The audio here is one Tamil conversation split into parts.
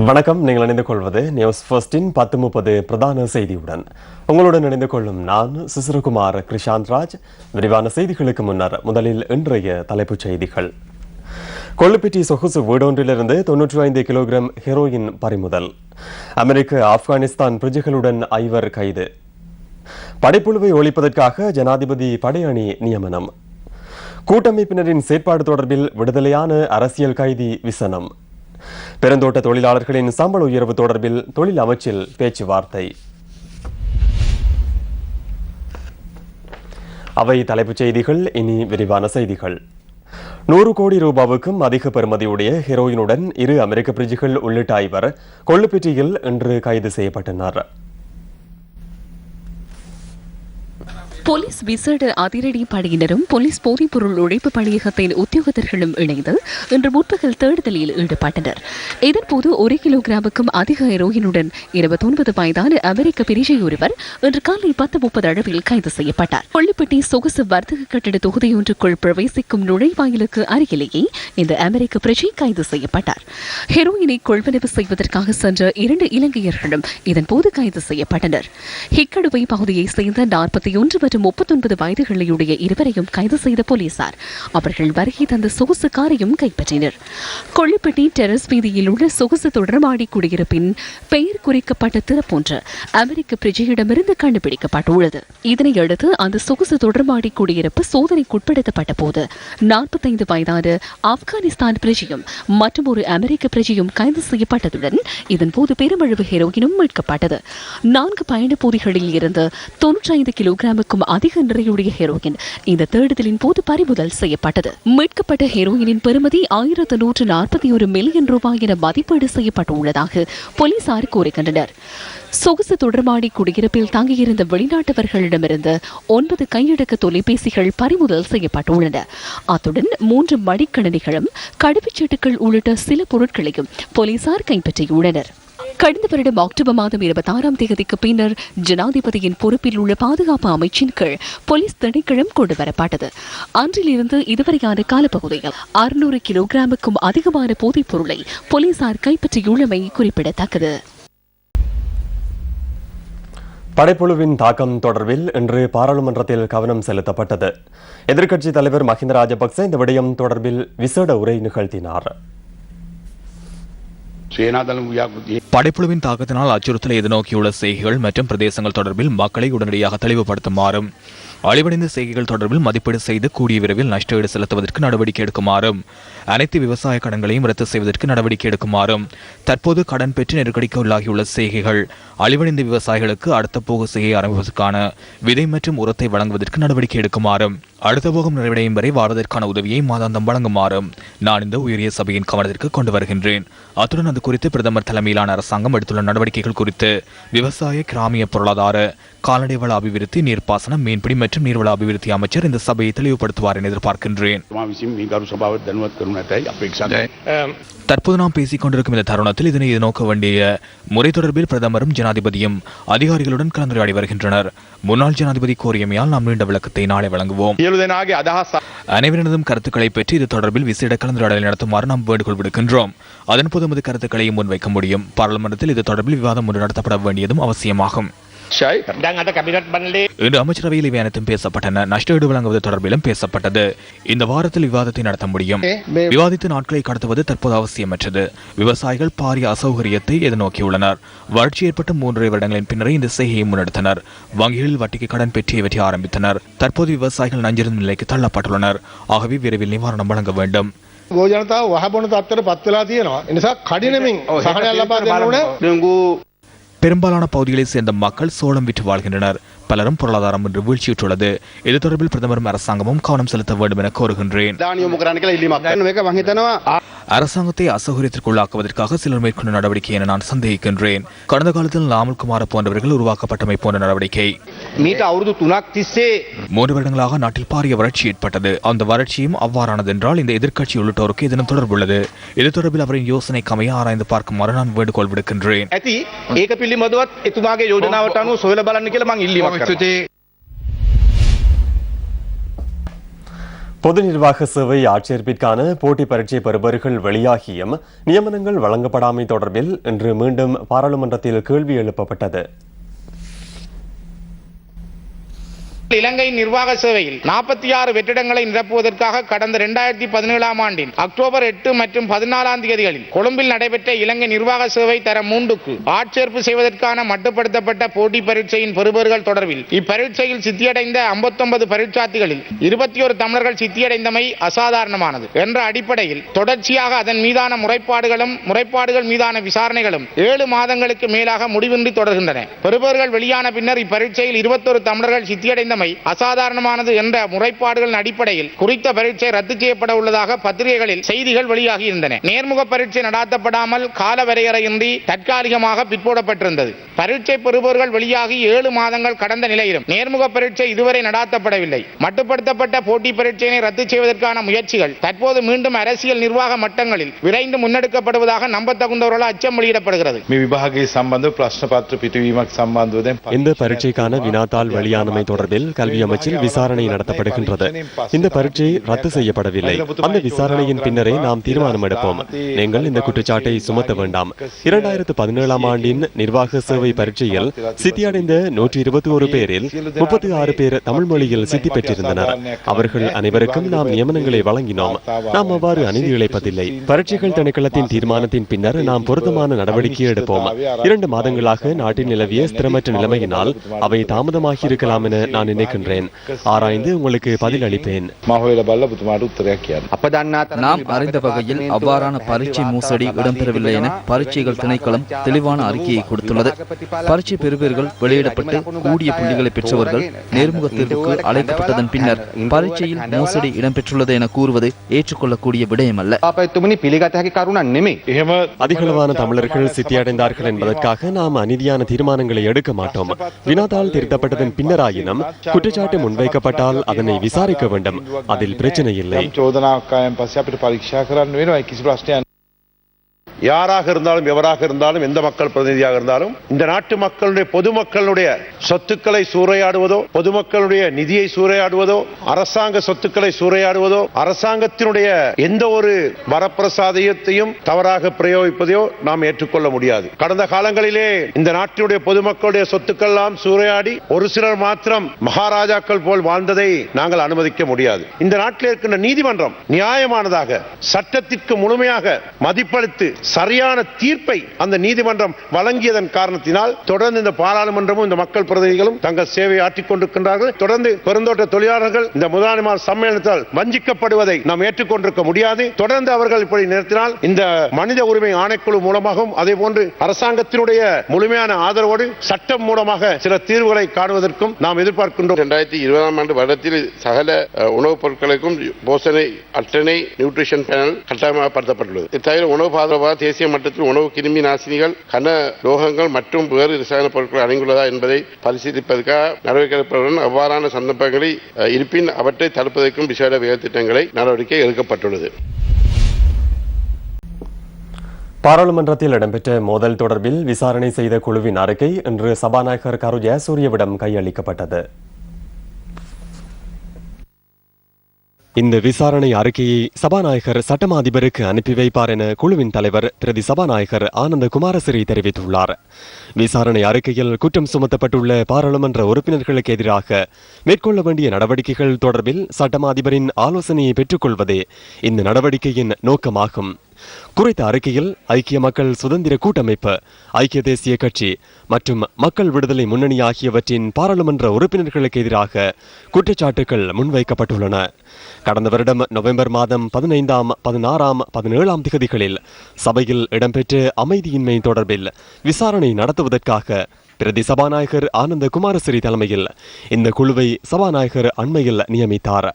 வணக்கம். நீங்கள் இணைந்து கொள்வது நியூஸ் ஃபர்ஸ்டின் 10:30 பிரதான செய்தியுடன். உங்களுடன் இணைந்து கொள்ளும் நான் சிசிரகுமார் கிருஷாந்த் ராஜ். விரிவான செய்திகளுக்கு முன்னர் முதலில் இன்றைய தலைப்புச் செய்திகள். கொள்ளுப்பிட்டி சொகுசு வீடொன்றிலிருந்து 95 கிலோகிராம் ஹெரோயின் பறிமுதல். அமெரிக்க ஆப்கானிஸ்தான் பிரஜைகளுடன் 5 கைது. படைப்புழுவை ஒழிப்பதற்காக ஜனாதிபதி படையணி நியமனம். கூட்டமைப்பினரின் செயற்பாடு தொடர்பில் விடுதலையான அரசியல் கைதி விசனம். பெருந்தோட்ட தொழிலாளர்களின் சம்பள உயர்வு தொடர்பில் தொழில் அமைச்சில் பேச்சுவார்த்தை. அவை தலைப்புச் செய்திகள். இனி விரிவான செய்திகள். 100 கோடி ரூபாவுக்கும் அதிக பெறுமதியுடைய ஹெரோயினுடன் 2 அமெரிக்க பிரஜைகள் உள்ளிட்ட 5 கொள்ளுப்பிட்டியில் இன்று கைது செய்யப்பட்டனர். போலீஸ் விசேட அதிரடி படையினரும் போலீஸ் போதைப்பொருள் உழைப்பு பணியகத்தின் உத்தியோகத்தர்களும் இணைந்து இன்று முற்பகல் தேடுதலில் ஈடுபட்டனர். இதன்போது 1 கிலோகிராமுக்கும் அதிக ஹெரோயினுடன் 29 வயதான அமெரிக்க பிரிஜை ஒருவர் இன்று காலை 10:30 அளவில் கைது செய்யப்பட்டார். கொள்ளுப்பிட்டி சொகுசு வர்த்தக கட்டட தொகுதியொன்றுக்குள் பிரவேசிக்கும் நுழைவாயிலுக்கு அருகிலேயே இந்த அமெரிக்க பிரஜை கைது செய்யப்பட்டார். ஹெரோயினை கொள்வனவு செய்வதற்காக சென்ற 2 இலங்கையர்களும் இதன்போது கைது செய்யப்பட்டனர். ஹிக்கடுவை பகுதியைச் சேர்ந்த 41 மற்றும் 39 வயதுகளையுடைய இருவரையும் கைது செய்த போலீசார் அவர்கள் வருகை தந்த சொகுசு காரையும் கைப்பற்றினர். கொள்ளுப்பிட்டி டெரஸ் வீதியில் உள்ள சொகுசு தொடர்மாடி குடியிருப்பின் பெயர் குறிக்கப்பட்ட திறப்பொன்று அமெரிக்க பிரஜையிடமிருந்து கண்டுபிடிக்கப்பட்டுள்ளது. இதனையடுத்து அந்த சொகுசு தொடர்மாடி குடியிருப்பு சோதனைக்குட்படுத்தப்பட்ட போது 45 வயதான ஆப்கானிஸ்தான் பிரஜையும் மற்றும் ஒரு அமெரிக்க பிரஜையும் கைது செய்யப்பட்டதுடன் இதன்போது பெருமளவு ஹெரோயினும் மீட்கப்பட்டது. 4 பயணப்பகுதிகளில் இருந்து 95 கிலோகிராமுக்கும் அதிக நிறையுடைய ஹெரோயின் இந்த தேடுதலின் போது பறிமுதல் செய்யப்பட்டது. மீட்கப்பட்ட ஹெரோயினின் பெறுமதி 1141 மில்லியன் ரூபாய் என மதிப்பீடு செய்யப்பட்டுள்ளதாக போலீசார் கூறுகின்றனர். சொகுசு தொடர்மாடி குடியிருப்பில் தங்கியிருந்த வெளிநாட்டவர்களிடமிருந்து 9 கையடக்க தொலைபேசிகள் பறிமுதல் செய்யப்பட்டுள்ளன. அத்துடன் 3 மடிக்கணினிகளும் கடவுச்சீட்டுகள் உள்ளிட்ட சில பொருட்களையும் போலீசார் கைப்பற்றியுள்ளனர். கடந்த வருடம் அக்டோபர் மாதம் 26ஆம் தேதிக்கு பின்னர் ஜனாதிபதியின் பொறுப்பில் உள்ள பாதுகாப்பு அமைச்சின் கீழ் போலீஸ் திணைக்களம் கொண்டுவரப்பட்டது. அன்றிலிருந்து இதுவரையான காலப்பகுதியில் 600 கிலோகிராமுக்கும் அதிகமான போதைப் பொருளை போலீசார் கைப்பற்றியுள்ளமை குறிப்பிடத்தக்கது. படைப்புழுவின் தாக்கம் தொடர்பில் இன்று பாராளுமன்றத்தில் கவனம் செலுத்தப்பட்டது. எதிர்க்கட்சித் தலைவர் மஹிந்த ராஜபக்ச இந்த விடயம் தொடர்பில் விசேட உரை நிகழ்த்தினார். படைப்புழுவின் தாக்கத்தினால் அச்சுறுத்தலை எதிர்நோக்கியுள்ள செய்கைகள் மற்றும் பிரதேசங்கள் தொடர்பில் மக்களை உடனடியாக தெளிவுபடுத்துமாறும், அழிவடைந்த செய்கைகள் தொடர்பில் மதிப்பீடு செய்து கூடிய விரைவில் நஷ்டஈடு செலுத்துவதற்கு நடவடிக்கை எடுக்குமாறும், அனைத்து விவசாய கடன்களையும் ரத்து செய்வதற்கு நடவடிக்கை எடுக்குமாறும், தற்போது கடன் பெற்று நெருக்கடிக்கு உள்ளாகியுள்ள செய்கைகள் அழிவடைந்த விவசாயிகளுக்கு அடுத்த போக செய்கை ஆரம்பிப்பதற்கான விதை மற்றும் உரத்தை வழங்குவதற்கு நடவடிக்கை எடுக்குமாறும், அடுத்த போகம் நிறைவடையும் வரை வாழ்வதற்கான உதவியை மாதாந்தம் வழங்குமாறும் நான் இந்த உயரிய சபையின் கவனத்திற்கு கொண்டு வருகின்றேன். அத்துடன் அது குறித்து பிரதமர் தலைமையிலான அரசாங்கம் எடுத்துள்ள நடவடிக்கைகள் குறித்து விவசாய, கிராமிய பொருளாதார, கால்நடை வள அபிவிருத்தி, நீர்ப்பாசனம், மீன்பிடி மற்றும் நீர்வள அபிவிருத்தி அமைச்சர் இந்த சபையை தெளிவுபடுத்துவார் என எதிர்பார்க்கின்றேன். தற்போது நாம் பேசிக் கொண்டிருக்கும் இந்த தருணத்தில் இதனை எதிர்நோக்க வேண்டிய முறை தொடர்பில் பிரதமரும் ஜனாதிபதியும் அதிகாரிகளுடன் கலந்துரையாடி வருகின்றனர். முன்னாள் ஜனாதிபதி கோரியமையால் நாம் நீண்ட விளக்கத்தை நாளை வழங்குவோம். அனைவரினதும் கருத்துக்களை பெற்று இது தொடர்பில் விசேட கலந்துரையாடலை நடத்துமாறு நாம் வேண்டுகோள் விடுக்கின்றோம். அதன்போது நமது கருத்துக்களை முன்வைக்க முடியும். பாராளுமன்றத்தில் இது தொடர்பில் விவாதம் ஒன்று நடத்தப்பட வேண்டியதும் அவசியமாகும். இன்று அமைச்சரவையில் இவை அனைத்தும் பேசப்பட்டன. நஷ்டஈடு வழங்குவது தொடர்பிலும் பேசப்பட்டது. இந்த வாரத்தில் விவாதத்தை நடத்த முடியும். விவாதித்த நாட்களை கடத்துவது தற்போது அவசியமற்றது. விவசாயிகள் பாரிய அசௌகரியத்தை எதிர்நோக்கியுள்ளனர். வறட்சி ஏற்பட்ட 3 வருடங்களின் பின்னரே இந்த செய்கையை முன்னெடுத்தனர். வங்கிகளில் வட்டிக்கு கடன் பெற்று இவற்றை ஆரம்பித்தனர். தற்போது விவசாயிகள் நஞ்சிருந்த நிலைக்கு தள்ளப்பட்டுள்ளனர். ஆகவே விரைவில் நிவாரணம் வழங்க வேண்டும். பெரும்பாலான பகுதிகளைச் சேர்ந்த மக்கள் சோளம் விற்று வாழ்கின்றனர். பலரும் பொருளாதாரம் என்று வீழ்ச்சியுற்றுள்ளது. இது தொடர்பில் பிரதமரும் அரசாங்கமும் கவனம் செலுத்த வேண்டும் என கோருகின்றேன். அரசாங்கத்தை அசௌகரியத்திற்குள்ளாக்குவதற்காக சிலர் மேற்கொண்ட நடவடிக்கை என நான் சந்தேகிக்கின்றேன். கடந்த காலத்தில் லாமல்குமார போன்றவர்கள் உருவாக்கப்பட்டமை போன்ற நடவடிக்கை. 3 வருடங்களாக நாட்டில் பாரிய வறட்சி ஏற்பட்டது. அந்த வறட்சியும் அவ்வாறானது என்றால் இந்த எதிர்க்கட்சி உள்ளிட்டோருக்கு இதனும் தொடர்புள்ளது. இது தொடர்பில் அவரின் யோசனைக்கு அமைய ஆராய்ந்து பார்க்குமாறு நான் வேண்டுகோள் விடுக்கின்றேன். பொது நிர்வாக சேவை ஆட்சேர்ப்பிற்கான போட்டி பரீட்சை பெறுபவர்கள் வெளியாகியும் நியமனங்கள் வழங்கப்படாமை தொடர்பில் இன்று மீண்டும் பாராளுமன்றத்தில் கேள்வி எழுப்பப்பட்டது. இலங்கை நிர்வாக சேவையில் 46 வெற்றிடங்களை நிரப்புவதற்காக கடந்த 2017ஆம் ஆண்டின் அக்டோபர் 8 மற்றும் 14ஆம் தேதிகளில் கொழும்பில் நடைபெற்ற இலங்கை நிர்வாக சேவை தரம் 3க்கு ஆட்சேர்ப்பு செய்வதற்கான மட்டுப்படுத்தப்பட்ட போட்டி பரீட்சையின் பெறுபவர்கள் தொடர்பில் இப்பரீட்சையில் சித்தியடைந்த 59 பரீட்சார்த்திகளில் 21 தமிழர்கள் சித்தியடைந்தமை அசாதாரணமானது என்ற அடிப்படையில் தொடர்ச்சியாக அதன் மீதான முறைப்பாடுகள் மீதான விசாரணைகளும் 7 மாதங்களுக்கு மேலாக முடிவின்றி தொடர்கின்றன. பெறுபவர்கள் வெளியான பின்னர் இப்பரீட்சையில் 21 தமிழர்கள் சித்தியடைந்த அசாதாரணமானது என்ற முறைப்பாடுகளின் அடிப்படையில் குறித்த பரீட்சை ரத்து செய்யப்பட உள்ளதாக பத்திரிகைகளில் செய்திகள் வெளியாகியிருந்தன. நேர்முக பரீட்சை நடாத்தப்படாமல் கால வரையறையின்றி தற்காலிகமாக பிற்போடப்பட்டிருந்தது. பரீட்சை பெறுபவர்கள் வெளியாகி 7 மாதங்கள் கடந்த நிலையிலும் நேர்முக பரீட்சை இதுவரை நடாத்தப்படவில்லை. மட்டுப்படுத்தப்பட்ட போட்டி பரீட்சையை ரத்து செய்வதற்கான முயற்சிகள் தற்போது மீண்டும் அரசியல் நிர்வாக மட்டங்களில் விரைந்து முன்னெடுக்கப்படுவதாக நம்பத்தகுந்தவர்களால் அச்சம் வெளியிடப்படுகிறது. இந்த பரீட்சைக்கான வினாத்தாள் வெளியானமை தொடர்பில் கல்வி அமைச்சில் விசாரணை நடத்தப்படுகின்றது. இந்த பரீட்சை ரத்து செய்யப்படவில்லை. அந்த விசாரணையின் பின்னரே நாம் தீர்மானம் எடுப்போம். நீங்கள் இந்த குற்றச்சாட்டை சுமத்த வேண்டாம். 2017ஆம் ஆண்டின் நிர்வாக சேவை பரீட்சையில் சித்தியடைந்த 121 பேரில் 36 பேர் தமிழ் மொழியில் சித்தி பெற்றிருந்தனர். அவர்கள் அனைவருக்கும் நாம் நியமனங்களை வழங்கினோம். நாம் அவ்வாறு அநீதி இழைப்பதில்லை. பரீட்சைகள் திணைக்களத்தின் தீர்மானத்தின் பின்னர் நாம் பொருத்தமான நடவடிக்கை எடுப்போம். 2 மாதங்களாக நாட்டில் நிலவிய ஸ்திரமற்ற நிலைமையினால் அவை தாமதமாகி இருக்கலாம் என நான் நினைக்கின்றேன். ஆராய்ந்து உங்களுக்கு பதில் அளிப்பேன். நாம் அறிந்த வகையில் அவ்வாறான பரீட்சை மோசடி இடம்பெறவில்லை என பரீட்சைகள் திணைக்களம் தெளிவான அறிக்கையை கொடுத்துள்ளது. பரீட்சை பெறுபவர்கள் வெளியிடப்பட்டு கூடிய புள்ளிகளை பெற்றவர்கள் நேர்முக தேர்வுக்கு அழைக்கப்பட்டதன் பின்னர் பரீட்சையில் மோசடி இடம்பெற்றுள்ளது என கூறுவது ஏற்றுக்கொள்ளக்கூடிய விடயமல்ல. அதிகளவான தமிழர்கள் சித்தியடைந்தார்கள் என்பதற்காக நாம் அநீதியான தீர்மானங்களை எடுக்க மாட்டோம். வினாத்தாள் திருத்தப்பட்டதன் பின்னராயினும் குற்றச்சாட்டு முன்வைக்கப்பட்டால் அதனை விசாரிக்க வேண்டும். அதில் பிரச்சனை இல்லை. யாராக இருந்தாலும் எவராக இருந்தாலும் எந்த மக்கள் பிரதிநிதியாக இருந்தாலும் இந்த நாட்டு மக்களுடைய பொதுமக்களுடைய சொத்துக்களை சூறையாடுவதோ பொதுமக்களுடைய நிதியை சூறையாடுவதோ அரசாங்க சொத்துக்களை சூறையாடுவதோ அரசாங்கத்தினுடைய எந்த ஒரு வரப்பிரசாதத்தையும் தவறாக பிரயோகிப்பதையோ நாம் ஏற்றுக்கொள்ள முடியாது. கடந்த காலங்களிலே இந்த நாட்டினுடைய பொதுமக்களுடைய சொத்துக்கள் எல்லாம் சூறையாடி ஒரு சிலர் மாத்திரம் மகாராஜாக்கள் போல் வாழ்ந்ததை நாங்கள் அனுமதிக்க முடியாது. இந்த நாட்டில் இருக்கின்ற நீதிமன்றம் நியாயமானதாக சட்டத்திற்கு முழுமையாக மதிப்பளித்து சரியான தீர்ப்பை அந்த நீதிமன்றம் வழங்கியதன் காரணத்தினால் தொடர்ந்து இந்த பாராளுமன்றமும் இந்த மக்கள் பிரதிநிதிகளும் தங்கள் சேவை ஆற்றிக் கொண்டிருக்கின்றார்கள். தொடர்ந்து பெருந்தோட்ட தொழிலாளர்கள் இந்த முதலாளிமார் சம்மேளனத்தால் வஞ்சிக்கப்படுவதை நாம் ஏற்றுக்கொண்டிருக்க முடியாது. தொடர்ந்து அவர்கள் இப்படி நிறுத்தினால் இந்த மனித உரிமை ஆணைக்குழு மூலமாகவும் அதே போன்று அரசாங்கத்தினுடைய முழுமையான ஆதரவோடு சட்டம் மூலமாக சில தீர்வுகளை காணுவதற்கும் நாம் எதிர்பார்க்கின்றோம். 2020ஆம் ஆண்டு வருடத்தில் சகல உணவுப் பொருட்களுக்கும் போஷணை அட்டனை நியூட்ரிஷன் பேனல் கட்டாயப்படுத்தப்பட்டுள்ளது. இத்தகைய உணவு பாதுகாப்பு தேசிய மட்டத்தில் உணவு கிருமி நாசினிகள் கன லோகங்கள் மற்றும் வேறு ரசாயன பொருட்கள் அடங்கியுள்ளதா என்பதை பரிசீலிப்பதற்காக நடவடிக்கை எடுப்பதுடன் அவ்வாறான சந்தர்ப்பங்களில் இருப்பின் அவற்றை தடுப்பதற்கும் விசேட வேலை திட்டங்களை நடவடிக்கை எடுக்கப்பட்டுள்ளது. பாராளுமன்றத்தில் இடம்பெற்ற மோதல் தொடர்பில் விசாரணை செய்த குழுவின் அறிக்கை இன்று சபாநாயகர் கரு ஜெயசூரியவிடம் கையளிக்கப்பட்டது. இந்த விசாரணை அறிக்கையை சபாநாயகர் சட்டமா அதிபருக்கு அனுப்பி வைப்பார் என குழுவின் தலைவர் பிரதி சபாநாயகர் ஆனந்த குமாரசிறி தெரிவித்துள்ளார். விசாரணை அறிக்கையில் குற்றம் சுமத்தப்பட்டுள்ள பாராளுமன்ற உறுப்பினர்களுக்கு எதிராக மேற்கொள்ள வேண்டிய நடவடிக்கைகள் தொடர்பில் சட்டமா அதிபரின் ஆலோசனையை பெற்றுக்கொள்வதே இந்த நடவடிக்கையின் நோக்கமாகும். குறித்த அறிக்கையில் ஐக்கிய மக்கள் சுதந்திர கூட்டமைப்பு, ஐக்கிய தேசிய கட்சி மற்றும் மக்கள் விடுதலை முன்னணி ஆகியவற்றின் பாராளுமன்ற உறுப்பினர்களுக்கு எதிராக குற்றச்சாட்டுகள் முன்வைக்கப்பட்டுள்ளன. கடந்த வருடம் நவம்பர் மாதம் 15ஆம், 16ஆம், 17ஆம் திகதிகளில் சபையில் இடம்பெற்ற அமைதியின்மை தொடர்பில் விசாரணை நடத்துவதற்காக பிரதி சபாநாயகர் ஆனந்த குமாரசிறி தலைமையில் இந்த குழுவை சபாநாயகர் அண்மையில் நியமித்தார்.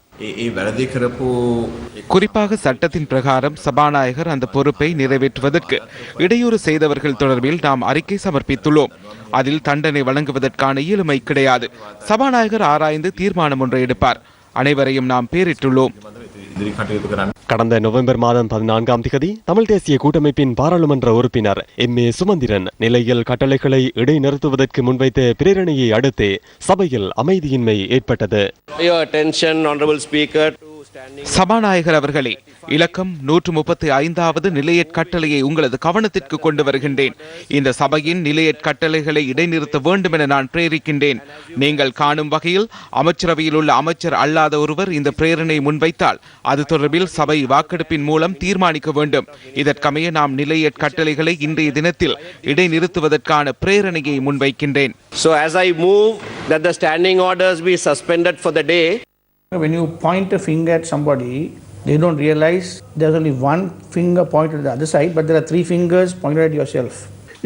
குறிப்பாக சட்டத்தின் பிரகாரம் சபாநாயகர் அந்த பொறுப்பை நிறைவேற்றுவதற்கு இடையூறு செய்தவர்கள் தொடர்பில் நாம் அறிக்கை சமர்ப்பித்துள்ளோம். அதில் தண்டனை வழங்குவதற்கான இயலுமை கிடையாது. சபாநாயகர் ஆராய்ந்து தீர்மானம் ஒன்றை எடுப்பார். அனைவரையும் நாம் பேரிட்டுள்ளோம். கடந்த நவம்பர் மாதம் 14ஆம் திகதி தமிழ் தேசிய கூட்டமைப்பின் பாராளுமன்ற உறுப்பினர் எம்.ஏ. சுமந்திரன் நிலையில் கட்டளைகளை இடைநிறுத்துவதற்கு முன்வைத்த பிரேரணையை அடுத்து சபையில் அமைதியின்மை ஏற்பட்டது. Your attention, Honorable Speaker, to சபாநாயகர் அவர்களே, இலக்கம் 135வது நிலையற் கட்டளையை உங்களது கவனத்திற்கு கொண்டு வருகின்றேன். இந்த சபையின் நிலையற் கட்டளைகளை இடைநிறுத்த வேண்டும் என நான் பிரேரிக்கின்றேன். நீங்கள் காணும் வகையில் அமைச்சரவையில் உள்ள அமைச்சர் அல்லாத ஒருவர் இந்த பிரேரணை முன்வைத்தால் அது தொடர்பில் சபை வாக்கெடுப்பின் மூலம் தீர்மானிக்க வேண்டும். இதற்கமைய நாம் நிலையற் கட்டளைகளை இன்றைய தினத்தில் இடைநிறுத்துவதற்கான பிரேரணையை முன்வைக்கின்றேன். So as I move that the standing orders be suspended for the day. When you point a finger at somebody, they don't realize there's only one finger pointed at the other side, but there are three fingers pointed at yourself.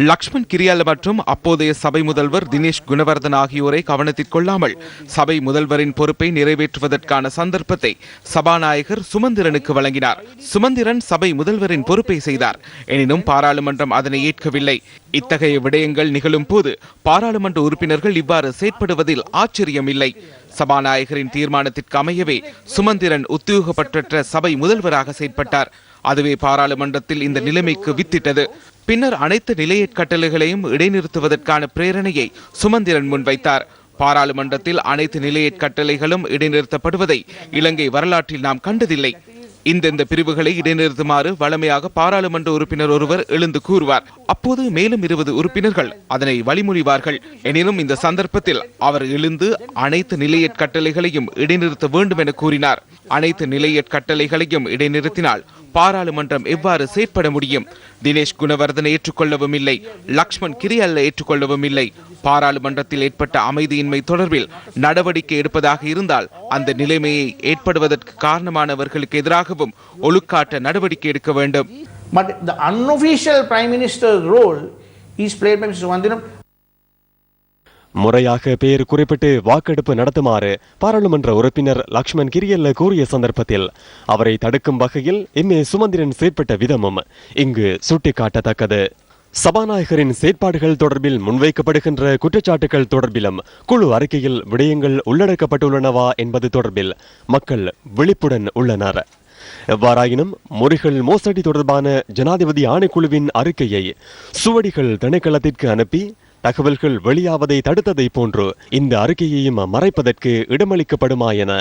Lakshman கிரியால மற்றும் அப்போதைய சபை முதல்வர் தினேஷ் குணவர்தன் ஆகியோரை கவனத்தில் கொள்ளாமல் சபை முதல்வரின் பொறுப்பை நிறைவேற்றுவதற்கான சந்தர்ப்பத்தை சபாநாயகர் சுமந்திரனுக்கு வழங்கினார். சுமந்திரன் சபை முதல்வரின் பொறுப்பை செய்தார். எனினும் பாராளுமன்றம் அதனை ஏற்கவில்லை. இத்தகைய விடயங்கள் நிகழும் போது பாராளுமன்ற உறுப்பினர்கள் இவ்வாறு செயற்படுவதில் ஆச்சரியமில்லை. சபாநாயகரின் தீர்மானத்திற்கு அமையவே சுமந்திரன் உத்தியோகப்பற்ற சபை முதல்வராக செயற்பட்டார். அதுவே பாராளுமன்றத்தில் இந்த நிலைமைக்கு வித்திட்டது. பின்னர் அனைத்து நிலையற் கட்டளைகளையும் இடைநிறுத்துவதற்கான பிரேரணையை சுமந்திரன் முன்வைத்தார். பாராளுமன்றத்தில் அனைத்து நிலையற் கட்டளைகளும் இடைநிறுத்தப்படுவதை இலங்கை வரலாற்றில் நாம் கண்டதில்லை. இந்தெந்த பிரிவுகளை இடைநிறுத்துமாறு வழமையாக பாராளுமன்ற உறுப்பினர் ஒருவர் எழுந்து கூறுவார். அப்போது மேலும் 20 உறுப்பினர்கள் அதனை வழிமொழிவார்கள். எனினும் இந்த சந்தர்ப்பத்தில் அவர் எழுந்து அனைத்து நிலையற் கட்டளைகளையும் இடைநிறுத்த வேண்டும் என கூறினார். அனைத்து நிலையற் கட்டளைகளையும் இடைநிறுத்தினால் பாராளுமன்றம் எவ்வாறு செயற்பட முடியும்? தினேஷ் குணவர்தனை ஏற்றுக்கொள்ளவும் இல்லை, லக்ஷ்மன் கிரியல்ல ஏற்றுக்கொள்ளவும் இல்லை. பாராளுமன்றத்தில் ஏற்பட்ட அமைதியின்மை தொடர்பில் நடவடிக்கை எடுப்பதாக இருந்தால் அந்த நிலைமையை ஏற்படுவதற்கு காரணமானவர்களுக்கு எதிராகவும் ஒழுக்காட்ட நடவடிக்கை எடுக்க வேண்டும். But the unofficial Prime Minister's role is played by Mr. Sumandiram. முறையாக பெயர் குறிப்பிட்டு வாக்கெடுப்பு நடத்துமாறு பாராளுமன்ற உறுப்பினர் லக்ஷ்மன் கிரியல்ல கூறிய சந்தர்ப்பத்தில் அவரை தடுக்கும் வகையில் எம்.ஏ. சுமந்திரன் செயற்பட்ட விதமும் இங்கு சுட்டிக்காட்டத்தக்கது. சபாநாயகரின் செயற்பாடுகள் தொடர்பில் முன்வைக்கப்படுகின்ற குற்றச்சாட்டுகள் தொடர்பிலும் குழு அறிக்கையில் விடயங்கள் உள்ளடக்கப்பட்டுள்ளனவா என்பது தொடர்பில் மக்கள் விழிப்புடன் உள்ளனர். எவ்வாறாயினும் முறிகள் மோசடி தொடர்பான ஜனாதிபதி ஆணைக்குழுவின் அறிக்கையை சுவடிகள் திணைக்களத்திற்கு அனுப்பி தகவல்கள் வெளியாவதை தடுத்ததை போன்று இந்த அறிக்கையையும் மறைப்பதற்கு இடமளிக்கப்படுமா என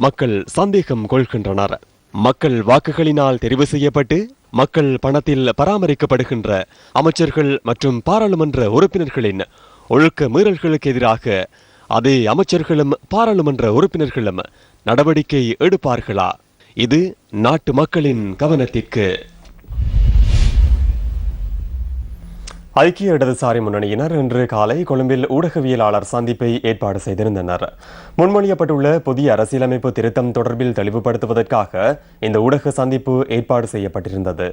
மக்கள் சந்தேகம் கொள்கின்றனர். மக்கள் வாக்குகளினால் தெரிவு செய்யப்பட்டு மக்கள் பணத்தில் பராமரிக்கப்படுகின்ற அமைச்சர்கள் மற்றும் பாராளுமன்ற உறுப்பினர்களின் ஒழுக்க மீறல்களுக்கு எதிராக அதே அமைச்சர்களும் பாராளுமன்ற உறுப்பினர்களும் நடவடிக்கை எடுப்பார்களா? இது நாட்டு மக்களின் கவனத்திற்கு. ஐக்கிய இடதுசாரி முன்னணியினர் இன்று காலை கொழும்பில் ஊடகவியலாளர் சந்திப்பை ஏற்பாடு செய்திருந்தனர். முன்மொழியப்பட்டுள்ள புதிய அரசியலமைப்பு திருத்தம் தொடர்பில் தெளிவுபடுத்துவதற்காக இந்த ஊடக சந்திப்பு ஏற்பாடு செய்யப்பட்டிருந்தது.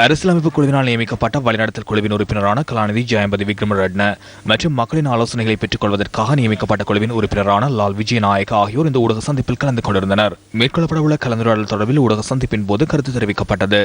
அரசியலமைப்பு குழுவினால் நியமிக்கப்பட்ட வழிநடத்தல் குழுவின் உறுப்பினரான கலாநிதி ஜெயம்பதி விக்ரமரட்ன மற்றும் மக்களின் ஆலோசனைகளை பெற்றுக் கொள்வதற்காக நியமிக்கப்பட்ட குழுவின் உறுப்பினரான லால் விஜயநாயக ஆகியோர் இந்த ஊடக சந்திப்பில் கலந்து கொண்டிருந்தனர். மேற்கொள்ளப்படவுள்ள கலந்துரையாடல் தொடர்பில் ஊடக சந்திப்பின் போது கருத்து தெரிவிக்கப்பட்டது.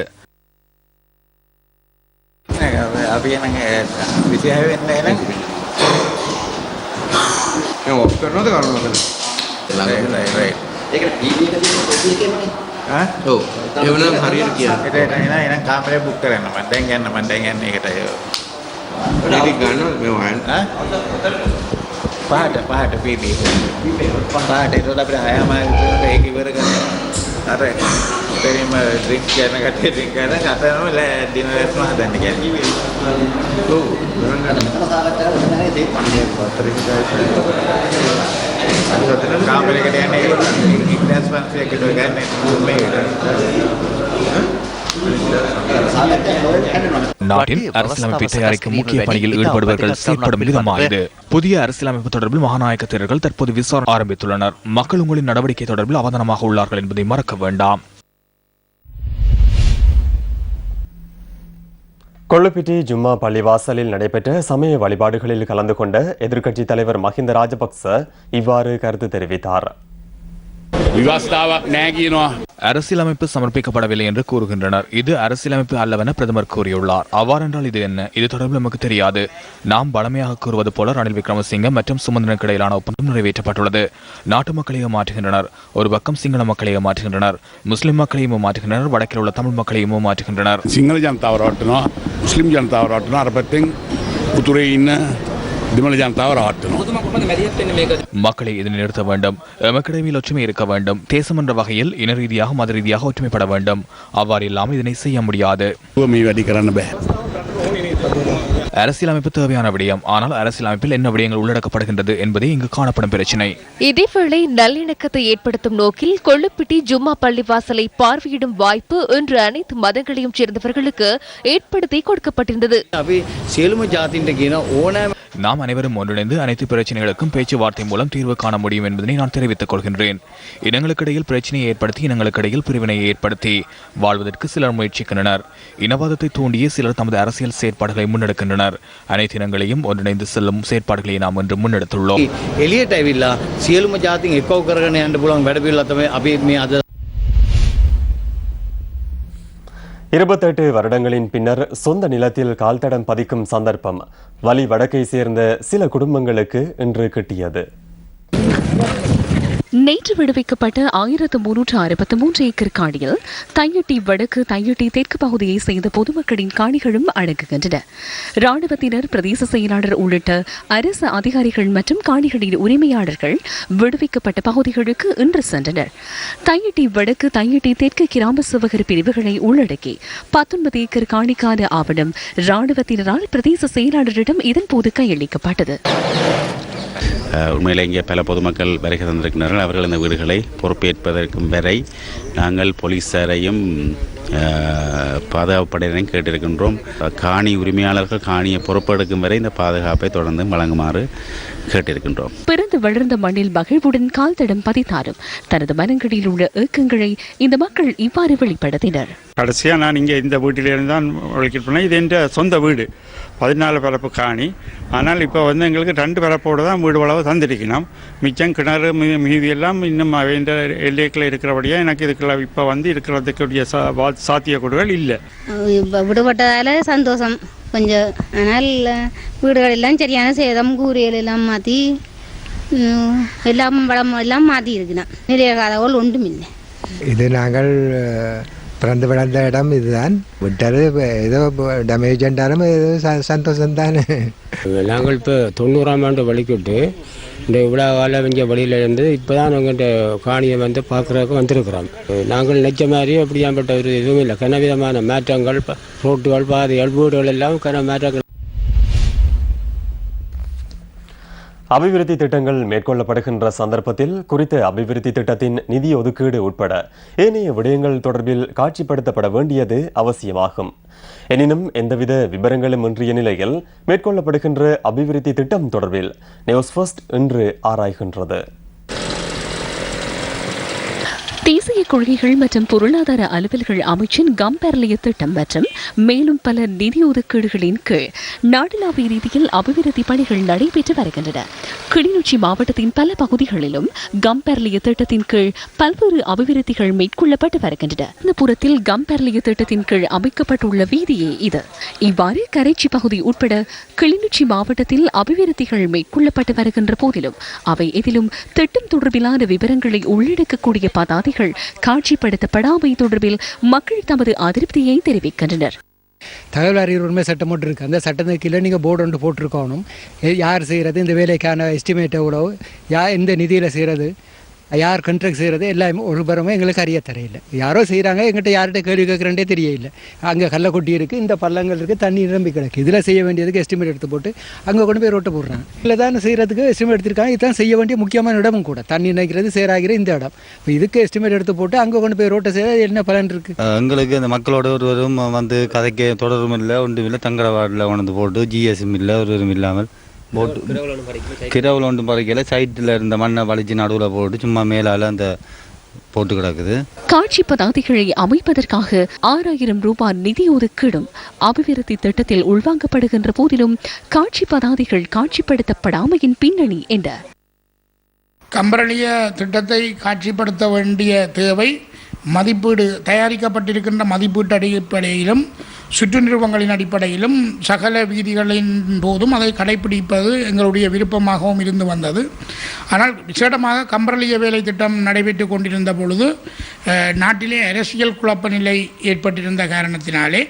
நாட்டின் அரசியலமைப்பை தயாரிக்கும் முக்கிய பணியில் ஈடுபடுபவர்கள் செயற்படும் விதமானது. புதிய அரசியலமைப்பு தொடர்பில் மகாநாயக தேரர்கள் தற்போது விசாரணை ஆரம்பித்துள்ளனர். மக்கள் உங்களின் நடவடிக்கை தொடர்பில் அவதானமாக உள்ளார்கள் என்பதை மறக்க வேண்டாம். கொள்ளுப்பிட்டி ஜும்மா பள்ளிவாசலில் நடைபெற்ற சமய வழிபாடுகளில் கலந்து கொண்ட எதிர்க்கட்சித் தலைவர் மஹிந்த ராஜபக்ச இவ்வாறு கருத்து தெரிவித்தார். அரசியலமைப்பு சமர்ப்பிக்கப்படவில்லை என்று கூறுகின்றனர். இது அரசியலமைப்பு அல்லவென பிரதமர் கூறியுள்ளார். அவ்வாறென்றால் இது என்ன? இது தொடர்பில் நமக்கு தெரியாது. நாம் பலமையாக கூறுவது போல ரணில் விக்ரமசிங்க மற்றும் சுமந்திரனுக்கு இடையிலான ஒப்பந்தம் நிறைவேற்றப்பட்டுள்ளது. நாட்டு மக்களையும் மாற்றுகின்றனர். ஒரு பக்கம் சிங்கள மக்களையும் மாற்றுகின்றனர், முஸ்லிம் மக்களையும் மாற்றுகின்றனர், வடக்கில் உள்ள தமிழ் மக்களையும் மாற்றுகின்றனர். සිංහල ජනතාව රවට්ටනවා, මුස්ලිම් ජනතාව රවට්ටනවා. අර පැත්තෙන් උතුරේ ඉන්න දෙමළ ජනතාව රවට්ටනවා. மக்களை இதனை நிறுத்த வேண்டும். எமக்கிடையில் ஒற்றுமை இருக்க வேண்டும். தேசம் என்ற வகையில் இன ரீதியாக மத ரீதியாக ஒற்றுமைப்பட வேண்டும். அவ்வாறு இல்லாமல் இதனை செய்ய முடியாது. මේ වැඩි කරන්න බෑ. அரசியலமைப்பு தேவையான விடயம். ஆனால் அரசியலமைப்பில் என்ன விடயங்கள் உள்ளடக்கப்படுகின்றது என்பதே இங்கு காணப்படும் பிரச்சினை. இதேவேளை நல்லிணக்கத்தை ஏற்படுத்தும் நோக்கில் கொள்ளுப்பிட்டி ஜும்மா பள்ளிவாசலை பார்வையிடும் வாய்ப்பு இன்று அனைத்து மதங்களையும் சேர்ந்தவர்களுக்கு ஏற்படுத்தி கொடுக்கப்பட்டிருந்தது. நாம் அனைவரும் ஒன்றிணைந்து அனைத்து பிரச்சனைகளுக்கும் பேச்சுவார்த்தை மூலம் தீர்வு காண முடியும் என்பதனை நான் தெரிவித்துக் கொள்கின்றேன். இனங்களுக்கிடையில் பிரச்சனையை ஏற்படுத்தி இனங்களுக்கிடையில் பிரிவினையை ஏற்படுத்தி வாழ்வதற்கு சிலர் முயற்சிக்கின்றனர். இனவாதத்தை தூண்டிய சிலர் தமது அரசியல் செயற்பாடுகளை முன்னெடுக்கின்றனர். அனைத்து இனங்களையும் ஒன்றிணைந்து செல்லும் செயற்பாடுகளை நாம் இன்று முன்னெடுத்துள்ளோம். 28 வருடங்களின் பின்னர் சொந்த நிலத்தில் கால்தடம் பதிக்கும் சந்தர்ப்பம் வலி வடக்கை சேர்ந்த சில குடும்பங்களுக்கு இன்று கிட்டியது. நேற்று விடுவிக்கப்பட்ட 1363 ஏக்கர் காணியில் தையட்டி வடக்கு தையட்டி தெற்கு பகுதியை சேர்ந்த பொதுமக்களின் காணிகளும் அடங்குகின்றன. ராணுவத்தினர், பிரதேச செயலாளர் உள்ளிட்ட அரசு அதிகாரிகள் மற்றும் காணிகளின் உரிமையாளர்கள் விடுவிக்கப்பட்ட பகுதிகளுக்கு இன்று சென்றனர். தையட்டி வடக்கு தையட்டி தெற்கு கிராம சேவகர் பிரிவுகளை உள்ளடக்கி 19 ஏக்கர் காணிக்கான ஆவணம் ராணுவத்தினரால் பிரதேச செயலாளரிடம் இதன்போது கையளிக்கப்பட்டது. உண்மையிலே இங்கே பல பொதுமக்கள் வருகை தந்திருக்கிறார்கள். அவர்கள் இந்த வீடுகளை பொறுப்பேற்பதற்கும் வரை நாங்கள் போலீசாரையும் பாதுகாப்பு படையினரையும் கேட்டிருக்கின்றோம். காணி உரிமையாளர்கள் காணியை பொறுப்பெடுக்கும் வரை இந்த பாதுகாப்பை தொடர்ந்து வழங்குமாறு கேட்டிருக்கின்றோம். பிறந்து வளர்ந்த மண்ணில் மகிழ்வுடன் கால்தடம் பதித்தாரும் தனது மனங்களில் உள்ள ஏக்கங்களை இந்த மக்கள் இவ்வாறு வெளிப்படுத்தினர். கடைசியாக நான் இங்கே இந்த வீட்டிலிருந்து தான் உழைக்கிட்டு போனேன். இது என்ற சொந்த வீடு, 14 பரப்பு காணி. ஆனால் இப்போ எங்களுக்கு 2 பரப்போடு தான் வீடு வளவு தந்திருக்கணும். மிச்சம் கிணறு மீதி எல்லாம் இன்னும் வேண்ட எல்லைக்கில் இருக்கிறபடியாக எனக்கு இதுக்குள்ள இப்போ இருக்கிறதுக்குரிய சாத்தியக்கூறுகள் இல்லை. விடுபட்டதால் சந்தோஷம் கொஞ்சம். ஆனால் வீடுகள் எல்லாம் சரியான சேதம், கூறியல் எல்லாம் மாற்றி எல்லாம் வளம் எல்லாம் மாற்றி இருக்கணும். நிறைய கதவுகள் ஒன்றும் இல்லை. இது நாங்கள் பிறந்து வளர்ந்த இடம் இதுதான். விட்டது ஏதோ டேமேஜ் என்றாலும் ஏதோ சந்தோஷம் தானே. நாங்கள் இப்போ 90ஆம் ஆண்டு வழிக்கிட்டு இந்த இவ்வளோ காலம் இங்கே வழியில் இருந்து இப்போ தான் எங்கள்கிட்ட காணியை பார்க்குறதுக்கு வந்திருக்கிறோம். நாங்கள் நினைச்ச மாதிரி அப்படியாப்பட்ட ஒரு எதுவும் இல்லை. கனவிதமான மாற்றங்கள், ரோட்டுகள், பாதைகள், வீடுகள் எல்லாம் மாற்றங்கள். அபிவிருத்தி திட்டங்கள் மேற்கொள்ளப்படுகின்ற சந்தர்ப்பத்தில் குறித்த அபிவிருத்தி திட்டத்தின் நிதி ஒதுக்கீடு உட்பட ஏனைய விடயங்கள் தொடர்பில் காட்சிப்படுத்தப்பட வேண்டியது அவசியமாகும். எனினும் எந்தவித விவரங்களும் இன்றைய நிலையில் மேற்கொள்ளப்படுகின்ற அபிவிருத்தி திட்டம் தொடர்பில் நியூஸ் ஃபர்ஸ்ட் இன்று ஆராய்கின்றது. தேசிய கொள்கைகள் மற்றும் பொருளாதார அலுவல்கள் அமைச்சின் கம்பேர்லிய திட்டம் மற்றும் மேலும் பல நிதி ஒதுக்கீடுகளின் கீழ் நாடளாவிய ரீதியில் அபிவிருத்தி பணிகள் நடைபெற்று வருகின்றன. கிளிநொச்சி மாவட்டத்தின் பல பகுதிகளிலும் கம்பேர்லிய திட்டத்தின் கீழ் பல்வேறு அபிவிருத்திகள் மேற்கொள்ளப்பட்டு வருகின்றன. இந்த புறத்தில் கம்பேர்லிய திட்டத்தின் கீழ் அமைக்கப்பட்டுள்ள வீதியே இது. இவ்வாறு கரைச்சி பகுதி உட்பட கிளிநொச்சி மாவட்டத்தில் அபிவிருத்திகள் மேற்கொள்ளப்பட்டு வருகின்ற போதிலும் அவை எதிலும் திட்டம் தொடர்பிலான விவரங்களை உள்ளடக்கக்கூடிய பதாதைகள் காட்சிப்படுத்தப்படாமை தொடர்பில் மக்கள் தமது அதிருப்தியை தெரிவிக்கின்றனர். தகவல் அறிவு உரிமை சட்டம் ஒன்று இருக்குது. அந்த சட்டத்துக்கு கீழே நீங்கள் போர்டு ஒன்று போட்டிருக்கணும். யார் செய்கிறது, இந்த வேலைக்கான எஸ்டிமேட் எவ்வளோ, எந்த நிதியில் செய்கிறது, யார் கண்ட்ராக்ட் செய்கிறது, எல்லாமே ஒரு பரமே எங்களுக்கு அறிய தரையில்லை. யாரோ செய்கிறாங்க, எங்கிட்ட யார்கிட்ட கேள்வி கேட்குறேன்டே தெரியல. அங்கே கள்ளக்கொட்டி இருக்குது, இந்த பள்ளங்கள் இருக்குது, தண்ணி நிரம்பி கிடக்கு. இதில் செய்ய வேண்டியதுக்கு எஸ்டிமேட் எடுத்து போட்டு அங்கே கொண்டு போய் ரோட்டை போடுறாங்க. இல்லை தான் செய்கிறதுக்கு எஸ்டிமேட் எடுத்திருக்காங்க. இதுதான் செய்ய வேண்டிய முக்கியமான இடமும் கூட. தண்ணி நினைக்கிறது சேராகிற இந்த இடம். இப்போ இதுக்கு எஸ்டிமேட் எடுத்து போட்டு அங்கே கொண்டு போய் ரோட்டை செய்ய என்ன பலன் இருக்குது? எங்களுக்கு அந்த மக்களோட ஒருவரும் கதைக்கு தொடரும் இல்லை, ஒன்றும் இல்லை. தங்கட வார்டில் கொண்டு போட்டு ஜிஎஸ்எம் இல்லை, ஒருவரும் இல்லாமல் போட்டு கிரவில் ஒன்றும் பறிக்கல. சைட்டில் இருந்த மண்ணை வலிச்சு நடுவில் போட்டு சும்மா மேலால் அந்த போட்டு கிடக்குது. காட்சி பதாதைகளை அமைப்பதற்காக 6000 ரூபாய் நிதி ஒதுக்கீடும் அபிவிருத்தி திட்டத்தில் உள்வாங்கப்படுகின்ற போதிலும் காட்சி பதாதைகள் காட்சிப்படுத்தப்படாமையின் பின்னணி என்ன? கம்பரலிய திட்டத்தை காட்சிப்படுத்த வேண்டிய தேவை மதிப்பீடு தயாரிக்கப்பட்டிருக்கின்ற மதிப்பீட்டு அடிப்படையிலும் சுற்று நிறுவனங்களின் அடிப்படையிலும் சகல வீதிகளின் போதும் அதை கடைபிடிப்பது எங்களுடைய விருப்பமாகவும் இருந்து வந்தது. ஆனால் விசேடமாக கம்பரலிய வேலை திட்டம் நடைபெற்று கொண்டிருந்த பொழுது நாட்டிலே அரசியல் குழப்ப நிலை ஏற்பட்டிருந்த காரணத்தினாலே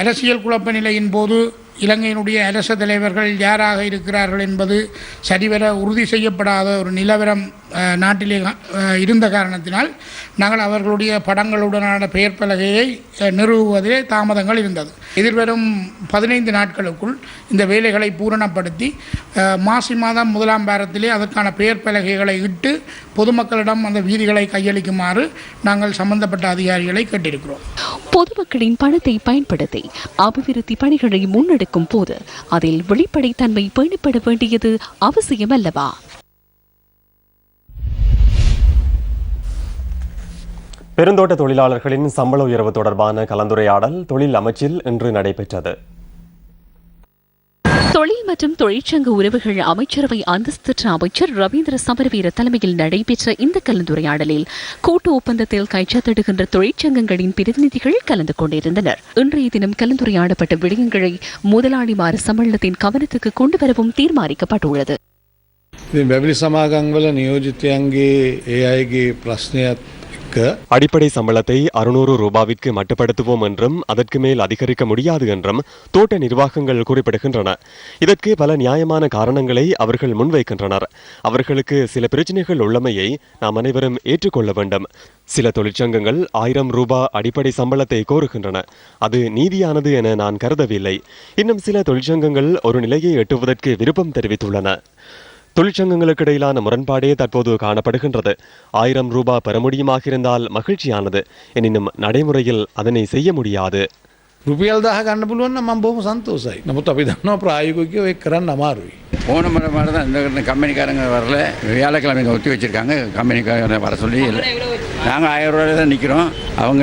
அரசியல் குழப்ப நிலையின் போது இலங்கையினுடைய அரச தலைவர்கள் யாராக இருக்கிறார்கள் என்பது சரிவர உறுதி செய்யப்படாத ஒரு நிலவரம் நாட்டிலே இருந்த காரணத்தினால் நாங்கள் அவர்களுடைய படங்களுடனான பெயர் பலகையை நிறுவுவதிலே தாமதங்கள் இருந்தது. எதிர்வரும் 15 நாட்களுக்குள் இந்த வேலைகளை பூரணப்படுத்தி மாசி மாதம் 1ஆம் வாரத்திலே அதற்கான பெயர் பலகைகளை இட்டு பொதுமக்களிடம் அந்த வீதிகளை கையளிக்குமாறு நாங்கள் சம்பந்தப்பட்ட அதிகாரிகளை கேட்டிருக்கிறோம். பொதுமக்களின் பணத்தை பயன்படுத்தி அபிவிருத்தி பணிகளை முன்னெடுக்கும் போது அதில் வெளிப்படைத்தன்மை பேணப்பட வேண்டியது அவசியம் அல்லவா? பெருந்தோட்ட தொழிலாளர்களின் சம்பள உயர்வு தொடர்பான கலந்துரையாடல் தொழில் அமைச்சில் இன்று நடைபெற்றது. தொழில் மற்றும் தொழிற்சங்க உறவுகள் அமைச்சரவை அந்தஸ்தற்ற அமைச்சர் ரவீந்திர சமரவீர தலைமையில் நடைபெற்ற இந்த கலந்துரையாடலில் கூட்டு ஒப்பந்தத்தில் கைச்சாத்திடுகின்ற தொழிற்சங்கங்களின் பிரதிநிதிகள் கலந்து கொண்டிருந்தனர். இன்றைய தினம் கலந்துரையாடப்பட்ட விடயங்களை முதலாளிமார் சம்மேளனத்தின் கவனத்துக்கு கொண்டுவரவும் தீர்மானிக்கப்பட்டுள்ளது. அடிப்படை சம்பளத்தை 600 ரூபாவிற்கு மட்டுப்படுத்துவோம் என்றும் அதற்கு மேல் அதிகரிக்க முடியாது என்றும் தோட்ட நிர்வாகங்கள் குறிப்பிடுகின்றன. இதற்கு பல நியாயமான காரணங்களை அவர்கள் முன்வைக்கின்றனர். அவர்களுக்கு சில பிரச்சனைகள் உள்ளமையை நாம் அனைவரும் ஏற்றுக்கொள்ள வேண்டும். சில தொழிற்சங்கங்கள் 1000 ரூபாய் அடிப்படை சம்பளத்தை கோருகின்றன. அது நீதியானது என நான் கருதவில்லை. இன்னும் சில தொழிற்சங்கங்கள் ஒரு நிலையை எட்டுவதற்கு விருப்பம் தெரிவித்துள்ளன. தொழிற்சங்கங்களுக்கு இடையிலான முரண்பாடே தற்போது காணப்படுகின்றது. 1000 ரூபாய் பெற முடியுமாக இருந்தால் மகிழ்ச்சியானது. எனினும் நடைமுறையில் அதனை செய்ய முடியாது. රුපියල් 10 ගන්න පුළුවන් නම් මම බොහොම සන්තෝෂයි. නමුත් අපි දන්නවා ප්‍රායෝගිකව ඒක කරන්න අමාරුයි. போன முறை மாதிரி தான் இந்த கம்பெனிக்காரங்க வரல, வியாழக்கிழமை ஒத்தி வச்சுருக்காங்க. கம்பெனிக்காரங்க வர சொல்லி நாங்கள் 1000 ரூபாய் தான் நிற்கிறோம். அவங்க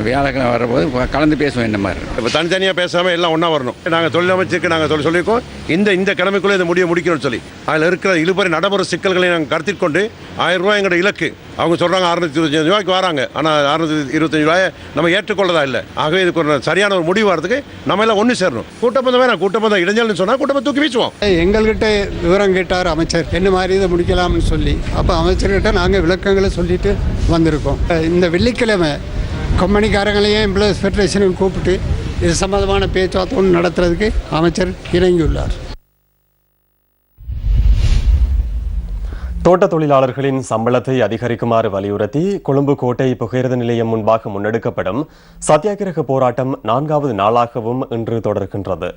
வியாழக்கிழமை வரும்போது கலந்து பேசுவோம். இந்த மாதிரி இப்போ தனித்தனியாக பேசாமல் எல்லாம் ஒன்றா வரணும். நாங்கள் தொழிலமைச்சருக்கு நாங்கள் சொல்லியிருக்கோம் இந்த கிழமைக்குள்ளே இந்த முடிக்கணும்னு சொல்லி. அதில் இருக்கிற இழுபறி நடைமுறை சிக்கல்களை நாங்கள் கருத்தில் கொண்டு 1000 ரூபாய் எங்களோட இலக்கு. அவங்க சொல்கிறாங்க 625 ரூபாய்க்கு வராங்க. ஆனால் 625 ரூபாயை நம்ம ஏற்றுக்கொள்ளதா இல்லை. ஆகவே இதுக்கு ஒரு சரியான ஒரு முடிவு வரதுக்கு நம்ம எல்லாம் ஒன்று சேரணும். கூட்டப்பந்தம் வேணாம், கூட்டப்பந்தம் இடைஞ்சல்னு சொன்னால் கூட்டப்பந்தம் தூக்கி வீசுவோம். எங்கள்கிட்ட விவரம் கேட்டார் அமைச்சர், என்ன மாதிரி இதை முடிக்கலாம்னு சொல்லி. அப்போ அமைச்சர்கிட்ட நாங்கள் விளக்கங்களை சொல்லிட்டு வந்திருக்கோம். இந்த வெள்ளிக்கிழமை கம்பெனிக்காரங்களையும் எம்ப்ளாயீஸ் ஃபெடரேஷனும் கூப்பிட்டு இது சம்பந்தமான பேச்சுவார்த்தை ஒன்று நடத்துறதுக்கு அமைச்சர் இறங்கியுள்ளார். தோட்ட தொழிலாளர்களின் சம்பளத்தை அதிகரிக்குமாறு வலியுறுத்தி கொழும்பு கோட்டை புகையிரத நிலையம் முன்பாக முன்னெடுக்கப்படும் சத்தியாகிரக போராட்டம் 4வது நாளாகவும் இன்று தொடர்கின்றது.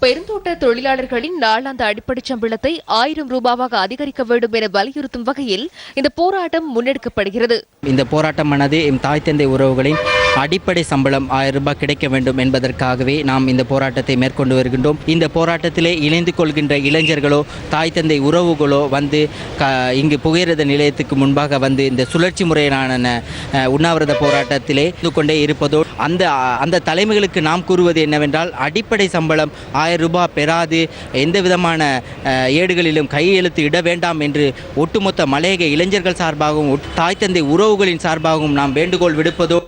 பெருந்தோட்ட தொழிலாளர்களின் நாளாந்த அடிப்படை சம்பளத்தை 1000 ரூபாவாக அதிகரிக்க வேண்டும் என வலியுறுத்தும் வகையில் இந்த போராட்டம் முன்னெடுக்கப்படுகிறது. இந்த போராட்டமானது எம் தாய் தந்தை உறவுகளின் அடிப்படை சம்பளம் 1000 ரூபாய் கிடைக்க வேண்டும் என்பதற்காகவே நாம் இந்த போராட்டத்தை மேற்கொண்டு வருகின்றோம். இந்த போராட்டத்திலே இணைந்து கொள்கின்ற இளைஞர்களோ தாய் தந்தை உறவுகளோ வந்து இங்கு புகையிரத நிலையத்துக்கு முன்பாக வந்து இந்த சுழற்சி முறையிலான உண்ணாவிரத போராட்டத்திலே இருந்து கொண்டே இருப்பதோடு அந்த தலைமைகளுக்கு நாம் கூறுவது என்னவென்றால், அடிப்படை சம்பளம் 1000 ரூபாய் பெறாது எந்த விதமான ஏடுகளிலும் கையெழுத்து இட வேண்டாம் என்று ஒட்டுமொத்த மலையக இளைஞர்கள் சார்பாகவும் தாய் தந்தை உறவுகளின் சார்பாகவும் நாம் வேண்டுகோள் விடுப்பதோ.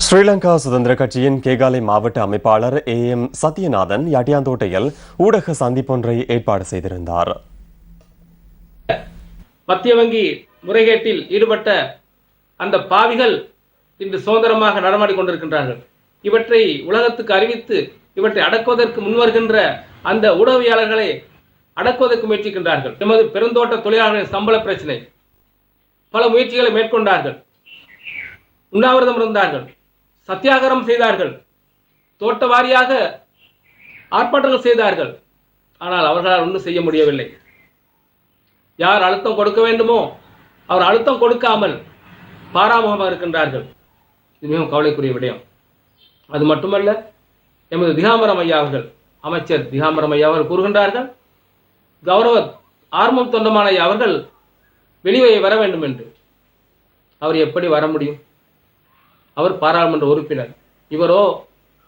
ஸ்ரீலங்கா சுதந்திர கட்சியின் கேகாலை மாவட்ட அமைப்பாளர் AM சத்யநாதன் யாட்டியாந்தோட்டையில் ஊடக சந்திப்பொன்றை ஏற்பாடு செய்திருந்தார். மத்திய வங்கி முறைகேட்டில் ஈடுபட்ட அந்த பாவிகள் இன்று சுதந்திரமாக நடமாடிக் கொண்டிருக்கின்றார்கள். இவற்றை உலகத்துக்கு அறிவித்து இவற்றை அடக்குவதற்கு முன்வருகின்ற அந்த ஊடகவியலாளர்களை அடக்குவதற்கு முயற்சிக்கின்றார்கள். எமது பெருந்தோட்ட தொழிலாளர்களின் சம்பள பிரச்சனை பல முயற்சிகளை மேற்கொண்டார்கள். உண்ணாவிரதம் இருந்தார்கள், சத்தியாகிரகம் செய்தார்கள், தோட்ட வாரியாக ஆர்ப்பாட்டங்கள் செய்தார்கள். ஆனால் அவர்களால் ஒன்றும் செய்ய முடியவில்லை. யார் அழுத்தம் கொடுக்க வேண்டுமோ அவர் அழுத்தம் கொடுக்காமல் பாராமுகமாக இருக்கின்றார்கள். இது மிகவும் கவலைக்குரிய விடயம். அது மட்டுமல்ல, எமது திகாம்பரம் ஐயா அவர்கள், அமைச்சர் திகாம்பரம் ஐயா அவர்கள் கூறுகின்றார்கள், கௌரவ ஆர்மம் தொண்டமான ஐயா அவர்கள் வெளியே வர வேண்டும் என்று. அவர் எப்படி வர முடியும்? அவர் பாராளுமன்ற உறுப்பினர். இவரோ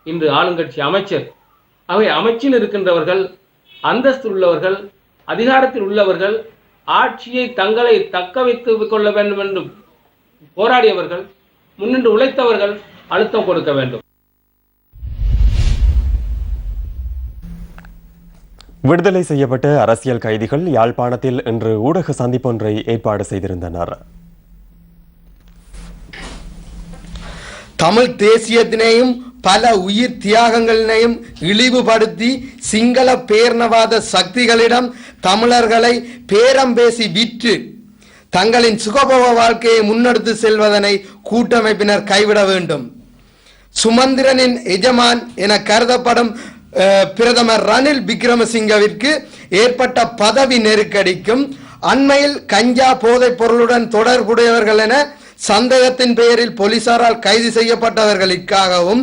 இன்று ஆளுங்கட்சி அமைச்சர். அவை அமைச்சில் இருக்கின்றவர்கள், அந்தஸ்து உள்ளவர்கள், அதிகாரத்தில் உள்ளவர்கள், ஆட்சியை தங்களை தக்க வைத்துக் கொள்ள வேண்டும் என்று போராடியவர்கள், முன்னின்று உழைத்தவர்கள் அழுத்தம் கொடுக்க வேண்டும். விடுதலை செய்யப்பட்ட அரசியல் கைதிகள் யாழ்ப்பாணத்தில் இன்று ஊடக சந்திப்பொன்றை ஏற்பாடு செய்திருந்தனர். தமிழ் தேசியத்தினையும் பல உயிர் தியாகங்களினையும் இழிவுபடுத்தி சிங்கள பேர்ணவாத சக்திகளிடம் தமிழர்களை பேரம் பேசி விற்று தங்களின் சுகபோக வாழ்க்கையை முன்னெடுத்து செல்வதனை கூட்டமைப்பினர் கைவிட வேண்டும். சுமந்திரனின் எஜமான் என கருதப்படும் பிரதமர் ரணில் விக்ரமசிங்கவிற்கு ஏற்பட்ட பதவி நெருக்கடிக்கும் அண்மையில் கஞ்சா போதைப் பொருளுடன் தொடர்புடையவர்கள் என சந்தேகத்தின் பெயரில் போலீசாரால் கைது செய்யப்பட்டவர்களுக்காகவும்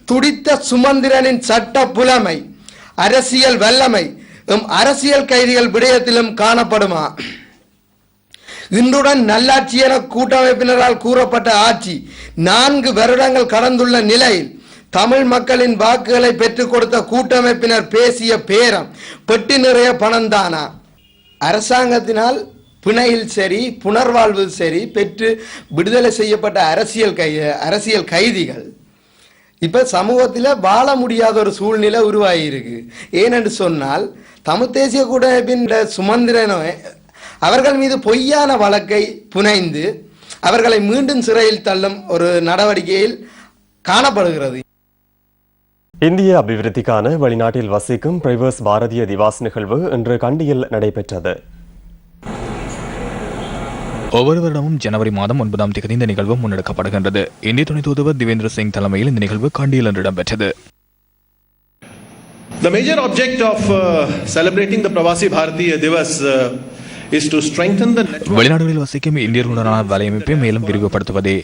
துடித்த சுமந்திரனின் சட்ட புலமை அரசியல் வல்லமை அரசியல் கைதிகள் விடயத்திலும் காணப்படுமா? இன்றுடன் நல்லாட்சி என கூட்டமைப்பினரால் கூறப்பட்ட ஆட்சி 4 வருடங்கள் கடந்துள்ள நிலையில் தமிழ் மக்களின் வாக்குகளை பெற்றுக் கொடுத்த கூட்டமைப்பினர் பேசிய பேரம் பெட்டி நிறைய பணம் தானா? அரசாங்கத்தினால் பிணையில் சரி புனர்வாழ்வு சரி பெற்று விடுதலை செய்யப்பட்ட அரசியல் கைதிகள் இப்ப சமூகத்தில் வாழ முடியாத ஒரு சூழ்நிலை உருவாகியிருக்கு. ஏனென்று சொன்னால் தமிழ் தேசிய கூட்டமைப்பின் சுமந்திரனோ அவர்கள் மீது பொய்யான வழக்கை புனைந்து அவர்களை மீண்டும் சிறையில் தள்ளும் ஒரு நடவடிக்கையில் காணப்படுகிறது. இந்திய அபிவிருத்திக்கான வெளிநாட்டில் வசிக்கும் பிரைவர்ஸ் பாரதிய திவாஸ் நிகழ்வு இன்று கண்டியில் நடைபெற்றது. ஒவ்வொரு வருடமும் ஜனவரி மாதம் 9ஆம் தேதி இந்த நிகழ்வு முன்னெடுக்கப்படுகின்றது. இந்திய துணை தூதுவர் திவேந்திர சிங் தலைமையில் இந்த நிகழ்வு கண்டியில் இன்று இடம்பெற்றது. The major object of celebrating the Pravasi Bharatiya Divas is to strengthen the வெளிநாடுகளில் வசிக்கும் இந்தியர்களுடனான வலையமைப்பை மேலும் விரிவுபடுத்துவதே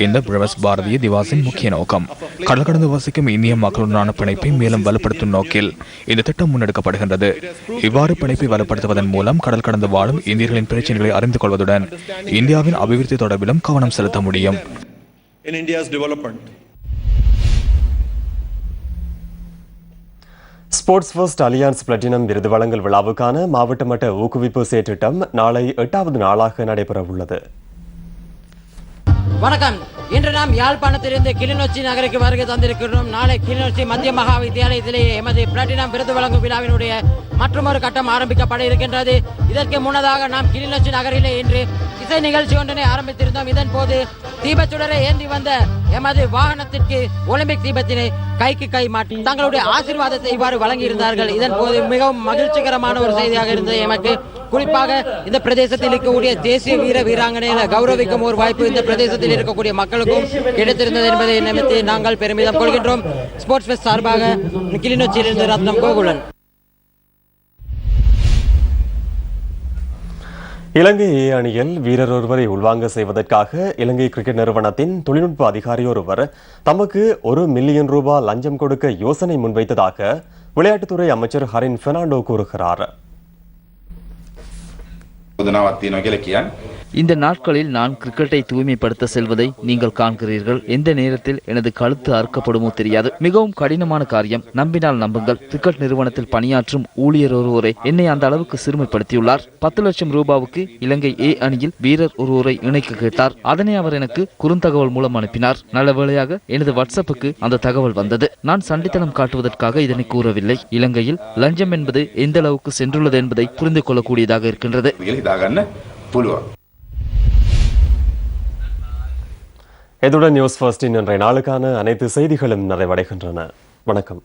இந்த பிரவஸ் பாரதிய திவாஸின் முக்கிய நோக்கம். கடல் கடந்து வசிக்கும் இந்திய மக்களுடனான பிணைப்பை மேலும் வலுப்படுத்தும் நோக்கில் இந்த திட்டம் முன்னெடுக்கப்படுகின்றது. இவ்வாறு பிணைப்பை வலுப்படுத்துவதன் மூலம் கடல் கடந்து வாழும் இந்தியர்களின் பிரச்சனைகளை அறிந்து கொள்வதுடன் இந்தியாவின் அபிவிருத்தி தொடர்பிலும் கவனம் செலுத்த முடியும். in India's development. Sports first Allianz platinum விருது வழங்கல் விழாவுக்கான மாவட்ட மட்ட ஊக்குவிப்பு செயற்றிட்டம் நாளை 8வது நாளாக நடைபெற உள்ளது. வணக்கம். இன்று நாம் யாழ்ப்பாணத்திலிருந்து கிளிநொச்சி நகருக்கு வருகை தந்திருக்கிறோம். நாளை கிளிநொச்சி மத்திய மகா வித்தியாலயத்திலேயே எமது பிளாட்டினம் விருது வழங்கும் விழாவினுடைய மற்றொரு கட்டம் ஆரம்பிக்கப்பட இருக்கின்றது. இதற்கு முன்னதாக நாம் கிளிநொச்சி நகரிலே இன்று இசை நிகழ்ச்சி ஒன்றினை ஆரம்பித்திருந்தோம். இதன் போது தீபச்சுடரை ஏந்தி வந்த எமது வாகனத்திற்கு ஒலிம்பிக் தீபத்தினை கைக்கு கை மாற்றி தங்களுடைய ஆசீர்வாதத்தை இவ்வாறு வழங்கியிருந்தார்கள். இதன் போது மிகவும் மகிழ்ச்சிகரமான ஒரு செய்தியாக இருந்தது எமக்கு. குறிப்பாக இந்த பிரதேசத்தில் இருக்கக்கூடிய தேசிய வீர வீராங்கனைகளை கௌரவிக்கும் ஒரு வாய்ப்பு இந்த பிரதேசத்தில் இருக்கக்கூடிய மக்களுக்கும் கிடைத்திருந்தது என்பதை நினைத்து நாங்கள் பெருமிதம் கொள்கின்றோம். ஸ்போர்ட்ஸ் ஃபெஸ்ட் சார்பாக கிளிநொச்சியிலிருந்து ரத்னம் கோகுலன். இலங்கை ஏ அணியில் வீரர் ஒருவரை உள்வாங்க செய்வதற்காக இலங்கை கிரிக்கெட் நிறுவனத்தின் தொழில்நுட்ப அதிகாரி ஒருவர் தமக்கு $1 மில்லியன் லஞ்சம் கொடுக்க யோசனை முன்வைத்ததாக விளையாட்டுத்துறை அமைச்சர் ஹரின் பெர்னாண்டோ கூறுகிறார். இந்த நாட்களில் நான் கிரிக்கெட்டை தூய்மைப்படுத்த செல்வதை நீங்கள் காண்கிறீர்கள். எந்த நேரத்தில் எனது கழுத்து அறுக்கப்படுமோ தெரியாது. மிகவும் கடினமான காரியம். நம்பினால் நம்புங்கள். கிரிக்கெட் நிறுவனத்தில் பணியாற்றும் ஊழியர் ஒருவரை என்னை அந்த அளவுக்கு சிறுமைப்படுத்தியுள்ளார். 10 லட்சம் ரூபாவுக்கு இலங்கை ஏ அணியில் வீரர் ஒருவரை இணைக்க கேட்டார். அதனை அவர் எனக்கு குறுந்தகவல் மூலம் அனுப்பினார். நல்ல வேளையாக எனது வாட்ஸ்அப்புக்கு அந்த தகவல் வந்தது. நான் சண்டித்தனம் காட்டுவதற்காக இதனை கூறவில்லை. இலங்கையில் லஞ்சம் என்பது எந்த அளவுக்கு சென்றுள்ளது என்பதை புரிந்து கொள்ளக்கூடியதாக இருக்கின்றது. இதுடன் நியூஸ் ஃபர்ஸ்டின் இன்றைய நாளுக்கான அனைத்து செய்திகளும் நிறைவடைகின்றன. வணக்கம்.